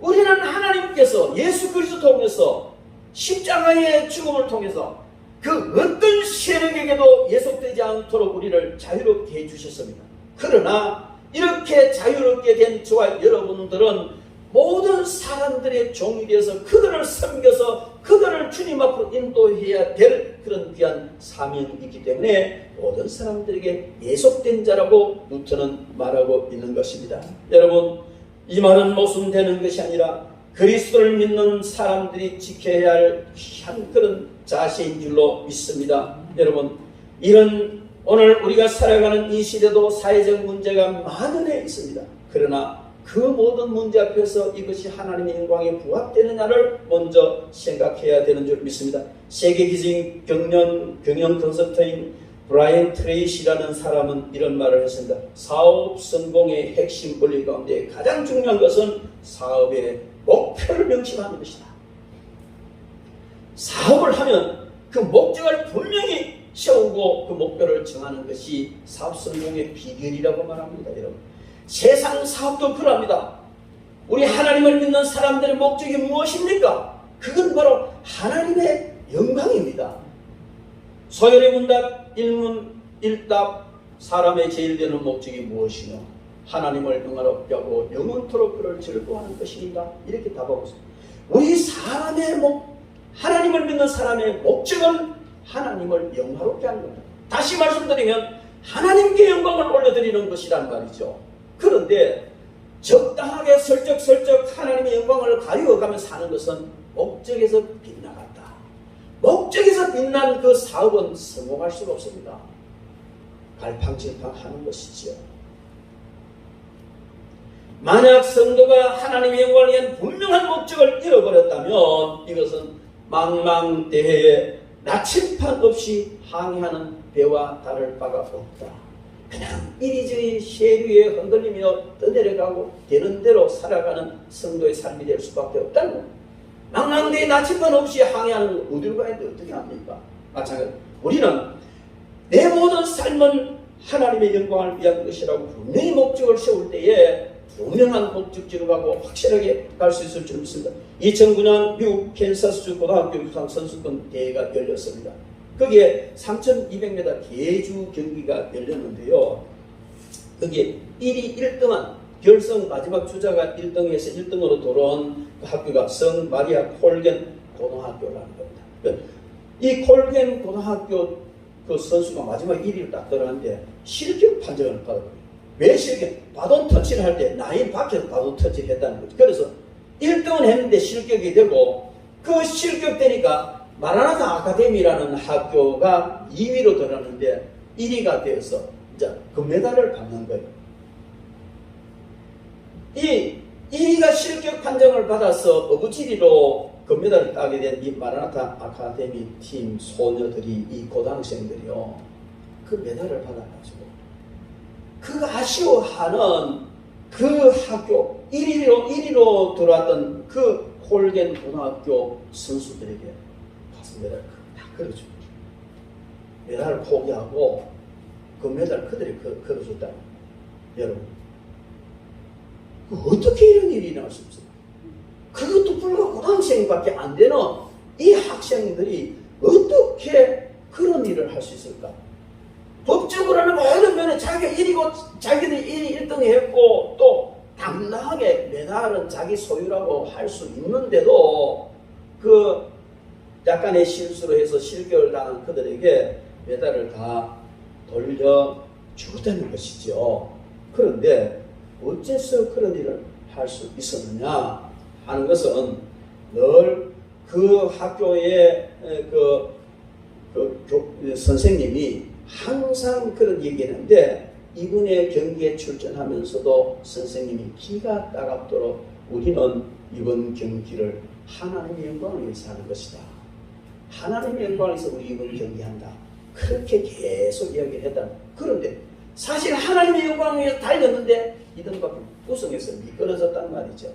우리는 하나님께서 예수 그리스도 통해서 십자가의 죽음을 통해서 그 어떤 세력에게도 예속되지 않도록 우리를 자유롭게 해주셨습니다. 그러나 이렇게 자유롭게 된 저와 여러분들은 모든 사람들의 종이 되어서 그들을 섬겨서 그들을 주님 앞으로 인도해야 될 그런 귀한 사명이 있기 때문에 모든 사람들에게 예속된 자라고 루터는 말하고 있는 것입니다. 여러분, 이 말은 모순되는 것이 아니라 그리스도를 믿는 사람들이 지켜야 할 귀한 그런 자세인 줄로 믿습니다. 여러분, 이런 오늘 우리가 살아가는 이 시대도 사회적 문제가 만연해 있습니다. 그러나 그 모든 문제 앞에서 이것이 하나님의 영광에 부합되느냐를 먼저 생각해야 되는 줄 믿습니다. 세계 기증 경영 컨설터인 브라이언 트레이시라는 사람은 이런 말을 했습니다. 사업 성공의 핵심 원리 가운데 가장 중요한 것은 사업의 목표를 명심하는 것이다. 사업을 하면 그 목적을 분명히 세우고 그 목표를 정하는 것이 사업 성공의 비결이라고 말합니다. 여러분, 세상 사업도 그럽니다. 우리 하나님을 믿는 사람들의 목적이 무엇입니까? 그건 바로 하나님의 영광입니다. 서열의 문답 1문 1답 사람의 제일 되는 목적이 무엇이냐? 하나님을 영화롭게 하고 영원토록 그를 즐거워하는 것입니다. 이렇게 답하고 있습니다. 우리 하나님을 믿는 사람의 목적은 하나님을 영화롭게 하는 겁니다. 다시 말씀드리면 하나님께 영광을 올려드리는 것이란 말이죠. 그런데 적당하게 슬쩍슬쩍 하나님의 영광을 가려가며 사는 것은 목적에서 빗나갔다. 목적에서 빛난 그 사업은 성공할 수가 없습니다. 갈팡질팡하는 것이지요. 만약 성도가 하나님의 영광을 위한 분명한 목적을 잃어버렸다면 이것은 망망대해에 나침판 없이 항해하는 배와 다를 바가 없다. 그냥 이리저리 세류에 흔들리며 떠내려가고 되는 대로 살아가는 성도의 삶이 될 수밖에 없다는 겁니다. 망망대해 나침판 없이 항해하는 어디로 가야 돼? 어떻게 합니까? 마찬가지. 우리는 내 모든 삶은 하나님의 영광을 위한 것이라고 분명히 목적을 세울 때에 분명한 목적지로 가고 확실하게 갈 수 있을 줄 믿습니다. 2009년 미국 캔사스주 고등학교 육상 선수권 대회가 열렸습니다. 거기에 3200m 계주 경기가 열렸는데요. 거기에 1위 1등한 결승 마지막 주자가 1등에서 1등으로 돌아온 그 학교가 성 마리아 콜겐 고등학교라는 겁니다. 이 콜겐 고등학교 그 선수가 마지막 1위를 딱 들어갔는데 실격 판정을 받았거든요. 왜 실격? 바톤 터치를 할 때 라인 밖에서 바톤 터치를 했다는 거죠. 그래서 1등은 했는데 실격이 되고 그 실격되니까 마라나타 아카데미라는 학교가 2위로 들어갔는데 1위가 되어서 이제 금메달을 받는 거예요. 이 1위가 실격 판정을 받아서 어부지리로 금메달을 따게 된 이 마라나타 아카데미 팀 소녀들이 이 고등학생들이요. 그 메달을 받아가지고 그 아쉬워하는 그 학교 1위로 들어왔던 그 콜겐 고등학교 선수들에게 가서 메달을 딱 걸어줍니다. 메달을 포기하고 그 메달을 그들이 걸어줬다. 여러분, 어떻게 이런 일이 일어날 수 있습니까? 그것도 불과 고등학생밖에 안 되는 이 학생들이 어떻게 그런 일을 할 수 있을까? 법적으로는 모든 면에 자기가 1위고 자기들이 1위 1등 했고 또 당당하게 메달은 자기 소유라고 할 수 있는데도 그 약간의 실수로 해서 실격을 당한 그들에게 메달을 다 돌려주었다는 것이죠. 그런데 어째서 그런 일을 할 수 있었느냐 하는 것은 늘 그 학교의 선생님이 항상 그런 얘기했는데 이번에 경기에 출전하면서도 선생님이 기가 따갑도록 우리는 이번 경기를 하나님의 영광을 위해서 하는 것이다. 하나님의 영광을 위해서 우리 이번 경기한다. 그렇게 계속 이야기를 했다. 그런데 사실 하나님의 영광을 위해서 달렸는데 이등밖에 우승해서 미끄러졌단 말이죠.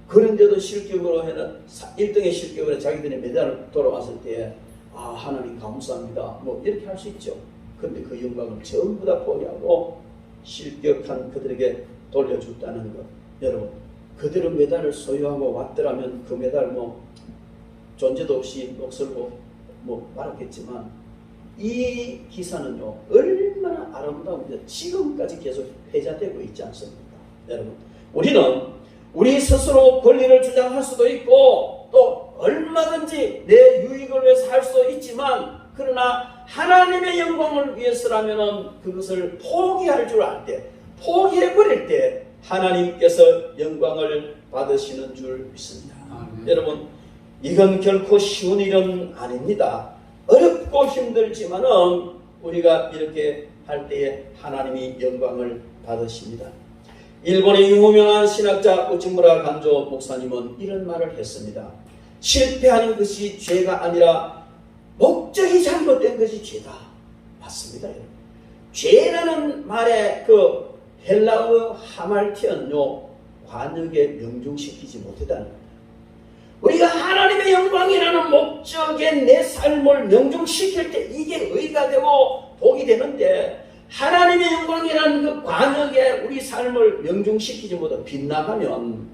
그런데도 실격으로 해는 1등의 실격으로 자기들의 메달을 돌아왔을 때 하나님 감사합니다. 뭐 이렇게 할 수 있죠. 그런데 그 영광을 전부 다 포기하고 실격한 그들에게 돌려줬다는 것. 여러분, 그대로 메달을 소유하고 왔더라면 그 메달 뭐 존재도 없이 녹슬고 뭐 말았겠지만 이 기사는요 얼마나 아름다운데 지금까지 계속 회자되고 있지 않습니까? 여러분, 우리는 우리 스스로 권리를 주장할 수도 있고 또 얼마든지 내 유익을 위해서 할 수도 있지만 그러나 하나님의 영광을 위해서라면 그것을 포기할 줄 알 때, 포기해버릴 때 하나님께서 영광을 받으시는 줄 믿습니다. 여러분, 이건 결코 쉬운 일은 아닙니다. 어렵고 힘들지만은 우리가 이렇게 할 때에 하나님이 영광을 받으십니다. 일본의 유명한 신학자 우치무라 간조 목사님은 이런 말을 했습니다. 실패하는 것이 죄가 아니라 목적이 잘못된 것이 죄다. 맞습니다. 죄라는 말의 그 헬라어 하말티언요 관역에 명중시키지 못했다는 겁니다. 우리가 하나님의 영광이라는 목적에 내 삶을 명중시킬 때 이게 의가 되고 복이 되는데 하나님의 영광이라는 그 관역에 우리 삶을 명중시키지 못하고 빗나가면,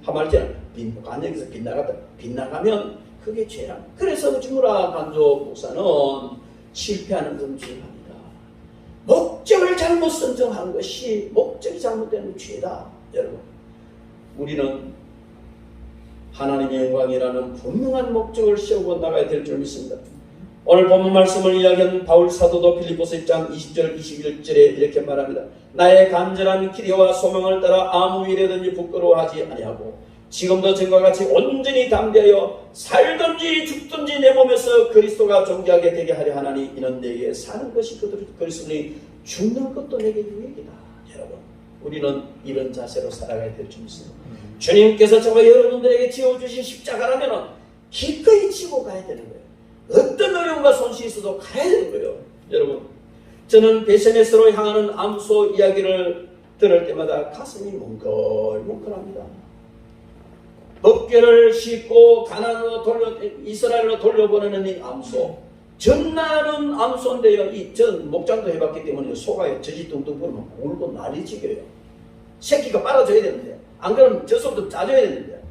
하말처럼 관역에서 빗나가면 그게 죄라. 그래서 주무라 간조 목사는 실패하는 금주합니다. 목적을 잘못 선정한 것이 목적이 잘못된 죄다. 여러분, 우리는 하나님의 영광이라는 분명한 목적을 세우고 나가야 될 줄 믿습니다. 오늘 본문 말씀을 이야기한 바울 사도도 빌립보서 1장 20절 21절에 이렇게 말합니다. 나의 간절한 기대와 소명을 따라 아무 일에든지 부끄러워하지 아니하고 지금도 전과 같이 온전히 담대하여 살든지 죽든지 내 몸에서 그리스도가 존귀하게 되게 하려 하나니 이는 내게 사는 것이 그리스도니 죽는 것도 내게 유익이다. 여러분, 우리는 이런 자세로 살아가야 될 줄 믿습니다. 주님께서 저와 여러분들에게 지어주신 십자가라면 기꺼이 지고 가야 되는 거예요. 어떤 어려움과 손실이 있어도 가야 되는 거예요. 여러분, 저는 베세메스로 향하는 암소 이야기를 들을 때마다 가슴이 뭉클뭉클합니다. 법궤를 싣고 가나안으로 이스라엘로 돌려보내는 이 암소, 전나는 암소인데요. 이 전 목장도 해봤기 때문에 소가 젖이 뚱뚱 부르면 울고 난리 지겨요. 새끼가 빨아줘야 되는데, 안 그러면 젖소도 짜줘야 되는데,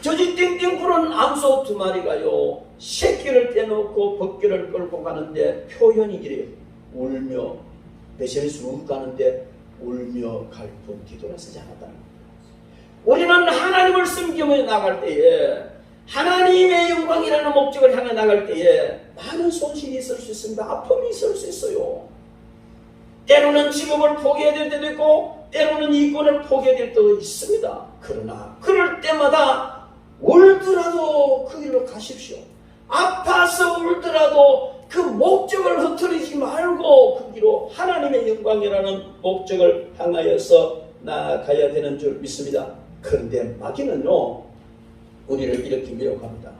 젖이 띵띵 부르는 암소 2마리가요 새끼를 떼놓고 법궤를 끌고 가는데 표현이 이래요. 울며 베세메스 쭉 가는데 울며 갈 뿐 뒤돌아서지 않았다는 거예요. 우리는 하나님을 섬기며 나갈 때에, 하나님의 영광이라는 목적을 향해 나갈 때에 많은 손실이 있을 수 있습니다. 아픔이 있을 수 있어요. 때로는 직업을 포기해야 될 때도 있고 때로는 이권을 포기해야 될 때도 있습니다. 그러나 그럴 때마다 울더라도 그 길로 가십시오. 아파서 울더라도 그 목적을 흐트리지 말고 그 길로 하나님의 영광이라는 목적을 향하여서 나아가야 되는 줄 믿습니다. 그런데 마귀는요, 우리를 이렇게 미혹합니다.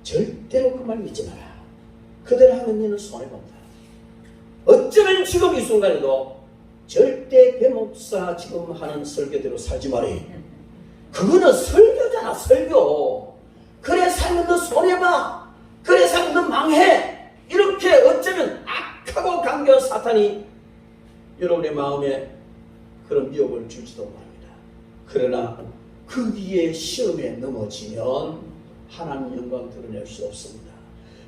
절대로 그 말 믿지 마라. 그대로 하면 너는 손해본다. 어쩌면 지금 이 순간에도 절대 배목사 지금 하는 설교대로 살지 마라. 그거는 설교잖아, 설교. 그래 살면 너 손해봐. 그래 살면 너 망해. 이렇게 어쩌면 악하고 강경한 사탄이 여러분의 마음에 그런 미혹을 줄지도 모릅니다. 그러나 그 위에 시험에 넘어지면 하나님 영광 드러낼 수 없습니다.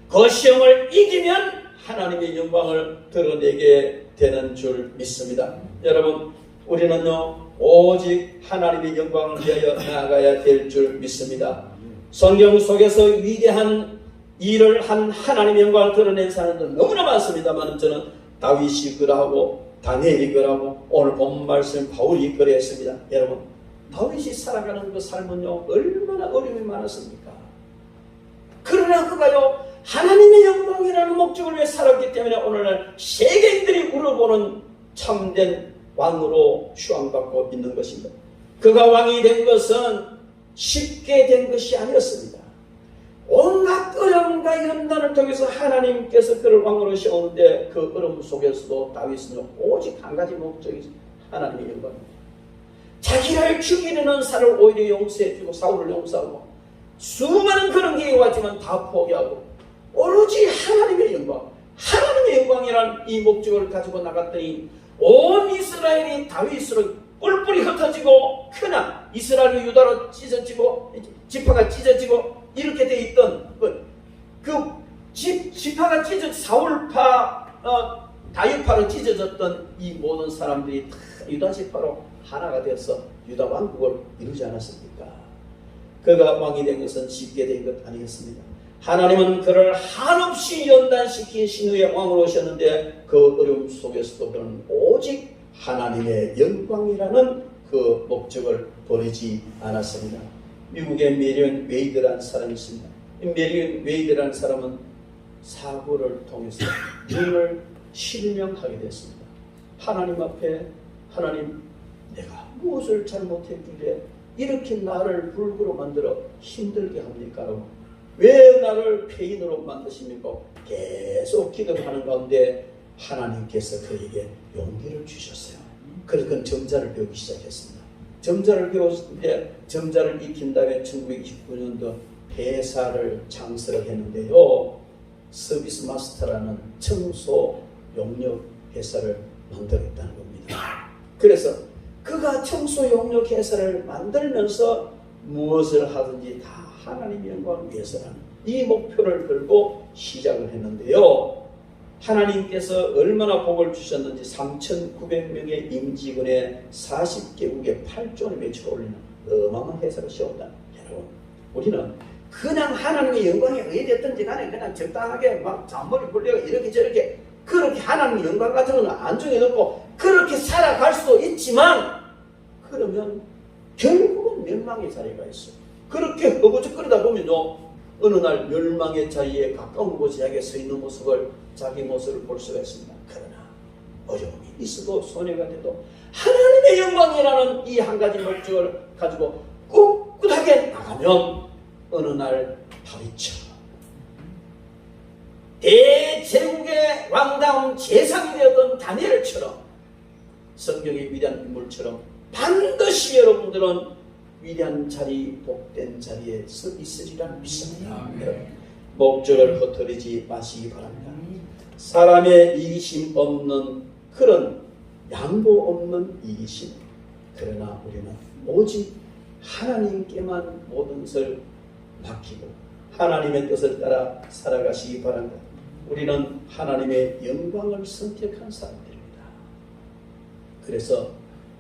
그 시험을 이기면 하나님의 영광을 드러내게 되는 줄 믿습니다. 여러분, 우리는요 오직 하나님의 영광을 위하여 나아가야 될 줄 믿습니다. 성경 속에서 위대한 일을 한 하나님의 영광을 드러낸 사람들 너무나 많습니다만 저는 다윗이 그러하고 다니엘이 그러하고 오늘 본 말씀 바울이 그랬습니다. 여러분, 다윗이 살아가는 그 삶은요 얼마나 어려움이 많았습니까? 그러나 그가요 하나님의 영광이라는 목적을 위해 살았기 때문에 오늘날 세계인들이 물어보는 참된 왕으로 추앙받고 있는 것입니다. 그가 왕이 된 것은 쉽게 된 것이 아니었습니다. 온갖 어려움과 연단을 통해서 하나님께서 그를 왕으로 세우는데 그 어려움 속에서도 다윗은 오직 한 가지 목적이 하나님의 영광입니다. 자기를 죽이려는 사를 오히려 용서해주고 사울을 용서하고 수많은 그런 기회가 왔지만 다 포기하고 오로지 하나님의 영광, 하나님의 영광이란 이 목적을 가지고 나갔더니 온 이스라엘이 다윗으로 뿔뿔이 흩어지고 그나 이스라엘이 유다로 찢어지고 지파가 찢어지고 이렇게 돼 있던 지파가 사울파 다윗파로 찢어졌던 이 모든 사람들이 다 유다 지파로 하나가 되어서 유다 왕국을 이루지 않았습니까? 그가 왕이 된 것은 쉽게 된 것 아니겠습니까? 하나님은 그를 한없이 연단시킨 신우의 왕으로 오셨는데 그 어려움 속에서도 그는 오직 하나님의 영광이라는 그 목적을 버리지 않았습니다. 미국의 메리언 웨이드라는 사람이 있습니다. 이 메리언 웨이드라는 사람은 사고를 통해서 눈을 실명하게 됐습니다. 하나님 앞에 하나님, 내가 무엇을 잘못했길래 이렇게 나를 불구로 만들어 힘들게 합니까? 왜 나를 폐인으로 만드십니까? 계속 기도하는 가운데 하나님께서 그에게 용기를 주셨어요. 그래서 그는 점자를 배우기 시작했습니다. 점자를 배웠는데 점자를 익힌 다음에 1929년도 회사를 창설을 했는데요. 서비스 마스터라는 청소 용역 회사를 만들었다는 겁니다. 그래서 그가 청소용역 회사를 만들면서 무엇을 하든지 다 하나님의 영광을 위해서라는 이 목표를 들고 시작을 했는데요. 하나님께서 얼마나 복을 주셨는지 3,900명의 임직원의 40개국에 8조 원의 매출을 올리는 어마어마한 회사를 세웠다. 여러분, 우리는 그냥 하나님의 영광이 어디됐든지 간에 그냥 적당하게 막 잔머리 굴려가 이렇게 저렇게 그렇게 하나님의 영광 같은 거는 안중에 넣고 그렇게 살아갈 수도 있지만 그러면 결국은 멸망의 자리가 있어요. 그렇게 허거적거리다 보면요, 어느 날 멸망의 자리에 가까운 곳에 서 있는 모습을 자기 모습을 볼 수가 있습니다. 그러나 어려움이 있어도 손해가 돼도 하나님의 영광이라는 이 한 가지 목적을 가지고 꿋꿋하게 나가면 어느 날 다윗처럼 대제국의 왕다운 제상이 되었던 다니엘처럼 성경의 위대한 인물처럼 반드시 여러분들은 위대한 자리, 복된 자리에 서 있으리라 믿습니다. 목적을 흩어지지 마시기 바랍니다. 사람의 이기심 없는 그런 양보 없는 이기심. 그러나 우리는 오직 하나님께만 모든 것을 맡기고 하나님의 뜻을 따라 살아가시기 바랍니다. 우리는 하나님의 영광을 선택한 사람들입니다. 그래서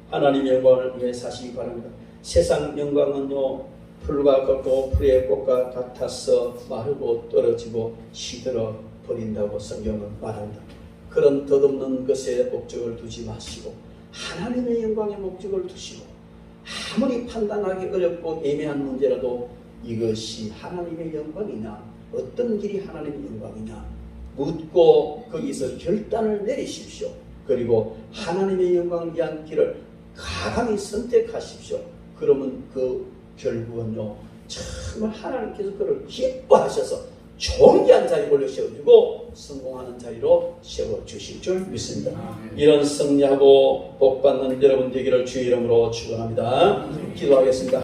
하나님의 영광을 위해 사시기 바랍니다. 세상 영광은요, 풀과 걷고 풀의 꽃과 같아서 마르고 떨어지고 시들어 버린다고 성경은 말합니다. 그런 덧없는 것에 목적을 두지 마시고 하나님의 영광의 목적을 두시고 아무리 판단하기 어렵고 애매한 문제라도 이것이 하나님의 영광이냐 어떤 길이 하나님의 영광이냐 묻고 거기서 결단을 내리십시오. 그리고 하나님의 영광을 위한 길을 가감히 선택하십시오. 그러면 그 결국은요, 정말 하나님께서 그를 기뻐하셔서 존귀한 자리에 올려세워주고 성공하는 자리로 세워주실 줄 믿습니다. 이런 승리하고 복받는 여러분 되기를 주의 이름으로 축원합니다. 기도하겠습니다.